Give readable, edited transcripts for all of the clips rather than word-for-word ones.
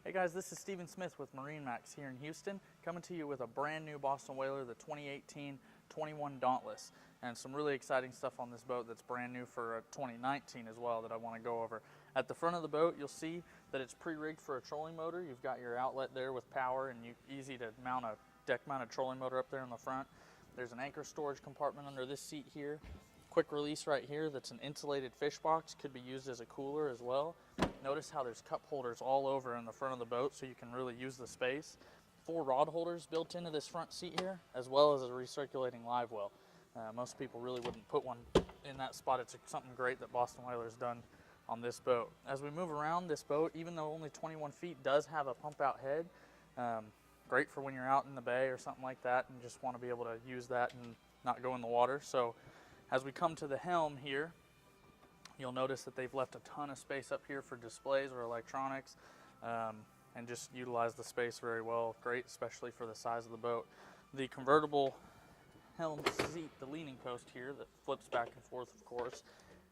Hey guys, this is Steven Smith with Marinemax here in Houston, coming to you with a brand new Boston Whaler, the 2018-21 Dauntless, and some really exciting stuff on this boat that's brand new for 2019 as well that I want to go over. At the front of the boat, you'll see that it's pre-rigged for a trolling motor. You've got your outlet there with power, and easy to mount a deck-mounted trolling motor up there in the front. There's an anchor storage compartment under this seat here. Quick release right here that's an insulated fish box, could be used as a cooler as well. Notice how there's cup holders all over in the front of the boat so you can really use the space. 4 rod holders built into this front seat here, as well as a recirculating live well. Most people really wouldn't put one in that spot. It's something great that Boston Whaler's done on this boat. As we move around this boat, even though only 21 feet does have a pump out head, great for when you're out in the bay or something like that and just want to be able to use that and not go in the water. So as we come to the helm here, you'll notice that they've left a ton of space up here for displays or electronics, and just utilize the space very well. Great, especially for the size of the boat. The convertible helm seat, the leaning post here that flips back and forth, of course,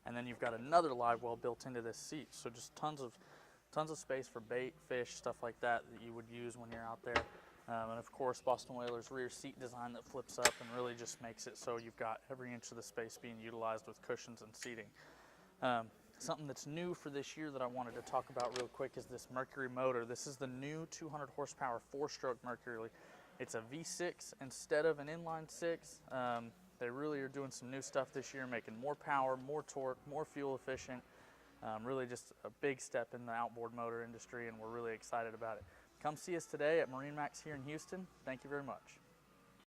and then you've got another live well built into this seat. So just tons of space for bait, fish, stuff like that you would use when you're out there. And of course, Boston Whaler's rear seat design that flips up and really just makes it so you've got every inch of the space being utilized with cushions and seating. Something that's new for this year that I wanted to talk about real quick is this Mercury motor. This is the new 200 horsepower 4-stroke Mercury. It's a V6 instead of an inline 6. They really are doing some new stuff this year, making more power, more torque, more fuel efficient. Really just a big step in the outboard motor industry, and we're really excited about it. Come see us today at Marinemax here in Houston. Thank you very much.